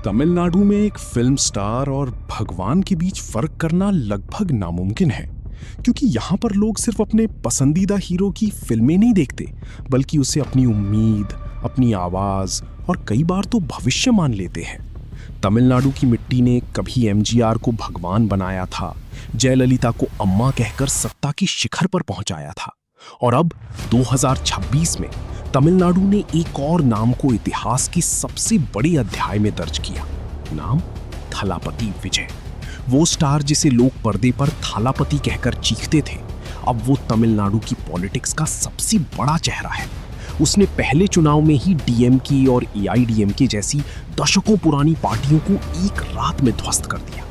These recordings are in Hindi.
तमिलनाडु में एक फिल्म स्टार और भगवान के बीच फर्क करना लगभग नामुमकिन है, क्योंकि यहाँ पर लोग सिर्फ अपने पसंदीदा हीरो की फिल्में नहीं देखते, बल्कि उसे अपनी उम्मीद, अपनी आवाज और कई बार तो भविष्य मान लेते हैं। तमिलनाडु की मिट्टी ने कभी एमजीआर को भगवान बनाया था, जयललिता को अम्मा कहकर सत्ता की शिखर पर पहुंचाया था, और अब 2026 में तमिलनाडु ने एक और नाम को इतिहास की सबसे बड़े अध्याय में दर्ज किया। नाम थलापति विजय। वो स्टार जिसे लोग पर्दे पर थालापति कहकर चीखते थे, अब वो तमिलनाडु की पॉलिटिक्स का सबसे बड़ा चेहरा है। उसने पहले चुनाव में ही डीएमके और एआईडीएमके जैसी दशकों पुरानी पार्टियों को एक रात में ध्वस्त कर दिया।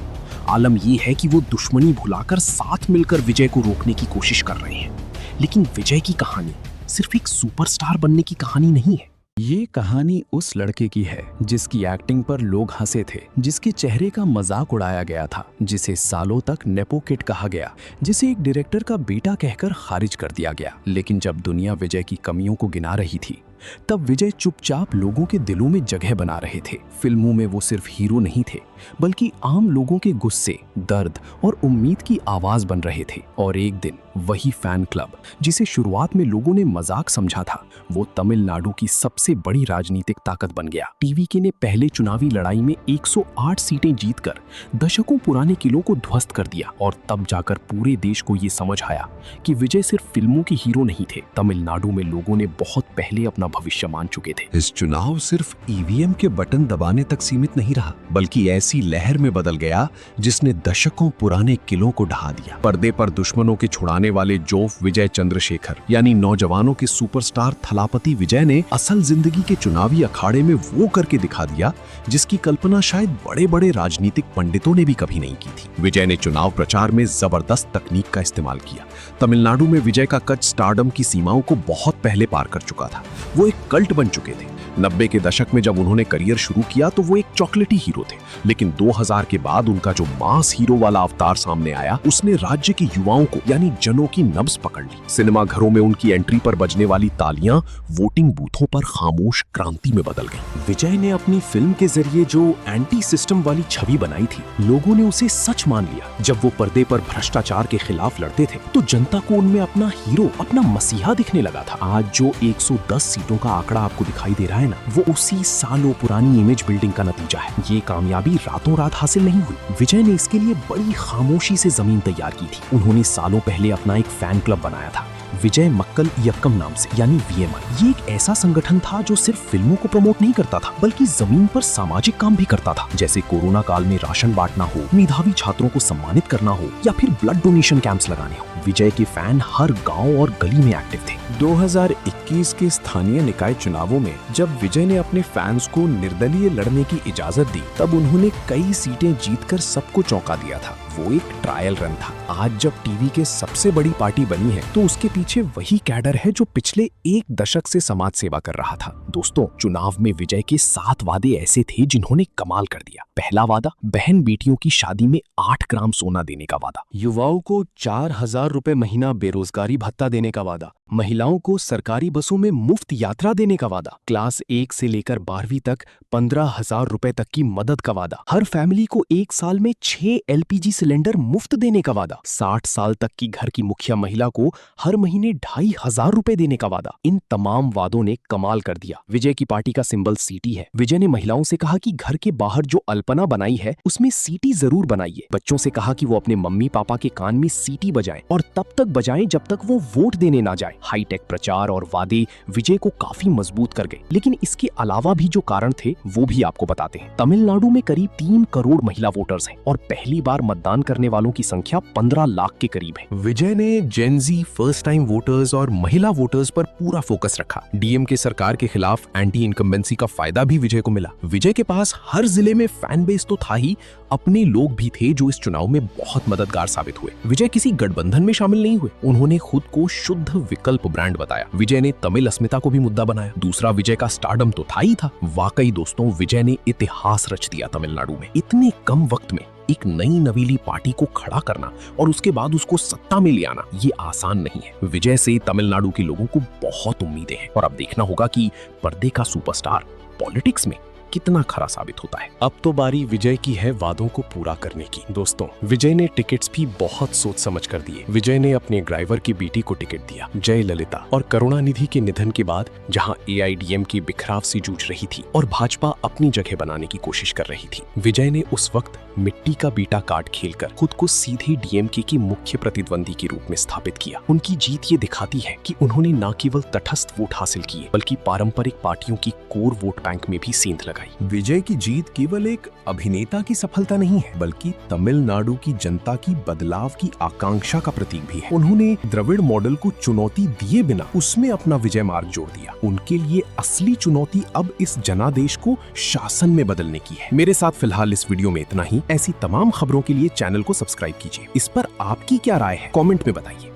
आलम यह है कि वो दुश्मनी भुलाकर साथ मिलकर विजय को रोकने की कोशिश कर रहे हैं। लेकिन विजय की कहानी सिर्फ एक सुपरस्टार बनने की कहानी नहीं है। ये कहानी उस लड़के की है जिसकी एक्टिंग पर लोग हंसे थे, जिसके चेहरे का मजाक उड़ाया गया था, जिसे सालों तक नेपो किड कहा गया, जिसे एक डायरेक्टर का बेटा कहकर खारिज कर दिया गया। लेकिन जब दुनिया विजय की कमियों को गिना रही थी, तब विजय चुपचाप लोगों के दिलों में जगह बना रहे थे। फिल्मों में वो सिर्फ हीरो नहीं थे, बल्कि आम लोगों के गुस्से, दर्द और उम्मीद की आवाज बन रहे थे। और एक दिन वही फैन क्लब जिसे शुरुआत में लोगों ने मजाक समझा था, वो तमिलनाडु की सबसे बड़ी राजनीतिक ताकत बन गया। टीवीके ने पहले चुनावी लड़ाई में 108 सीटें जीतकर दशकों पुराने किलों को ध्वस्त कर दिया, और तब जाकर पूरे देश को ये समझ आया कि विजय सिर्फ फिल्मों के हीरो नहीं थे। तमिलनाडु में लोगों ने बहुत पहले अपना भविष्य मान चुके थे। इस चुनाव सिर्फ ईवीएम के बटन दबाने तक सीमित नहीं रहा, बल्कि ऐसी लहर में बदल गया जिसने दशकों पुराने किलों को ढहा दिया। पर्दे पर दुश्मनों के छुड़ाने वाले जोफ विजय चंद्रशेखर यानी नौजवानों के सुपरस्टार थलापति विजय ने असल जिंदगी के चुनावी अखाड़े में वो करके दिखा दिया जिसकी कल्पना शायद बड़े बड़े राजनीतिक पंडितों ने भी कभी नहीं की थी। विजय ने चुनाव प्रचार में जबरदस्त तकनीक का इस्तेमाल किया। तमिलनाडु में विजय का कद स्टारडम की सीमाओं को बहुत पहले पार कर चुका था। वो एक कल्ट बन चुके थे। 90 के दशक में जब उन्होंने करियर शुरू किया तो वो एक चॉकलेटी हीरो थे, लेकिन 2000 के बाद उनका जो मास हीरो वाला अवतार सामने आया, उसने राज्य के युवाओं को यानी जनों की नब्ज पकड़ ली। सिनेमा घरों में उनकी एंट्री पर बजने वाली तालियां वोटिंग बूथों पर खामोश क्रांति में बदल गई। विजय ने अपनी फिल्म के जरिए जो एंटी सिस्टम वाली छवि बनाई थी, लोगों ने उसे सच मान लिया। जब वो पर्दे पर भ्रष्टाचार के खिलाफ लड़ते थे, तो जनता को उनमें अपना हीरो, अपना मसीहा दिखने लगा था। आज जो 110 सीटों का आंकड़ा आपको दिखाई दे रहा है ना, वो उसी सालों पुरानी इमेज बिल्डिंग का नतीजा है। ये कामयाबी रातों रात हासिल नहीं हुई। विजय ने इसके लिए बड़ी खामोशी से जमीन तैयार की थी। उन्होंने सालों पहले अपना एक फैन क्लब बनाया था, विजय मक्कल यक्कम नाम से, यानी वीएमआई। ये एक ऐसा संगठन था जो सिर्फ फिल्मों को प्रमोट नहीं करता था, बल्कि जमीन पर सामाजिक काम भी करता था, जैसे कोरोना काल में राशन बांटना हो, मेधावी छात्रों को सम्मानित करना हो, या फिर ब्लड डोनेशन कैंप्स लगाने हो। विजय के फैन हर गांव और गली में एक्टिव थे। 2021 के स्थानीय निकाय चुनावों में जब विजय ने अपने फैंस को निर्दलीय लड़ने की इजाजत दी, तब उन्होंने कई सीटें जीतकर सबको चौंका दिया था। वो एक ट्रायल रन था। आज जब टीवी के सबसे बड़ी पार्टी बनी है, तो उसके पीछे वही कैडर है जो पिछले एक दशक से समाज सेवा कर रहा था। दोस्तों, चुनाव में विजय के 7 वादे ऐसे थे जिन्होंने कमाल कर दिया। पहला वादा, बहन बेटियों की शादी में 8 ग्राम सोना देने का वादा। युवाओं को 4000 रुपए महीना बेरोजगारी भत्ता देने का वादा। महिलाओं को सरकारी बसों में मुफ्त यात्रा देने का वादा। क्लास 1 से लेकर 12वीं तक 15,000 रुपए तक की मदद का वादा। हर फैमिली को 1 साल में 6 एलपीजी सिलेंडर मुफ्त देने का वादा। 60 साल तक की घर की मुखिया महिला को हर महीने 2500 रुपए देने का वादा। इन तमाम वादों ने कमाल कर दिया। विजय की पार्टी का सिंबल सीटी है। विजय ने महिलाओं से कहा कि घर के बाहर जो अल्पना बनाई है, उसमें सीटी जरूर बनाइए। बच्चों से कहा कि वो अपने मम्मी पापा के कान में सीटी बजाएं, और तब तक बजाएं जब तक वो वोट देने ना जाए। हाईटेक प्रचार और वादे विजय को काफी मजबूत कर गए। लेकिन इसके अलावा भी जो कारण थे, वो भी आपको बताते हैं। तमिलनाडु में करीब 3 करोड़ महिला वोटर्स हैं, और पहली बार मतदान करने वालों की संख्या 15 लाख के करीब है। विजय ने जेनजी, फर्स्ट टाइम वोटर्स और महिला वोटर्स पर पूरा फोकस रखा। डीएमके सरकार के खिलाफ एंटी इनकम्बेंसी का फायदा भी विजय को मिला। विजय के पास हर जिले में फैन बेस तो था ही, अपने लोग भी थे जो इस चुनाव में बहुत मददगार साबित हुए। विजय किसी गठबंधन में शामिल नहीं हुए। उन्होंने खुद को शुद्ध विकल्प ब्रांड बताया। विजय ने तमिल अस्मिता को भी मुद्दा बनाया। दूसरा, विजय का स्टारडम तो था ही था। वाकई दोस्तों, विजय ने इतिहास रच दिया तमिलनाडु में। इतने कम वक्त में एक नई नवीली पार्टी को खड़ा करना और उसके बाद उसको सत्ता में ले आना, ये आसान नहीं है। विजय से तमिलनाडु के लोगों को बहुत उम्मीदें हैं, और अब देखना होगा कि पर्दे का सुपरस्टार पॉलिटिक्स में कितना खरा साबित होता है। अब तो बारी विजय की है वादों को पूरा करने की। दोस्तों, विजय ने टिकट्स भी बहुत सोच समझ कर दिए। विजय ने अपने ड्राइवर की बेटी को टिकट दिया, जयललिता। और करुणानिधि के निधन के बाद जहां AIDM की बिखराव से जूझ रही थी और भाजपा अपनी जगह बनाने की कोशिश कर रही थी, विजय ने उस वक्त मिट्टी का बीटा कार्ड खेलकर खुद को सीधे DMK की मुख्य प्रतिद्वंदी के रूप में स्थापित किया। उनकी जीत ये दिखाती है कि उन्होंने न केवल तटस्थ वोट हासिल किए बल्कि पारंपरिक पार्टियों की कोर वोट बैंक में भी सेंध लगाई। विजय की जीत केवल एक अभिनेता की सफलता नहीं है, बल्कि तमिलनाडु की जनता की बदलाव की आकांक्षा का प्रतीक भी है। उन्होंने द्रविड़ मॉडल को चुनौती दिए बिना उसमें अपना विजय मार्ग जोड़ दिया। उनके लिए असली चुनौती अब इस जनादेश को शासन में बदलने की है। मेरे साथ फिलहाल इस वीडियो में इतना ही। ऐसी तमाम खबरों के लिए चैनल को सब्सक्राइब कीजिए। इस पर आपकी क्या राय है, कमेंट में बताइए।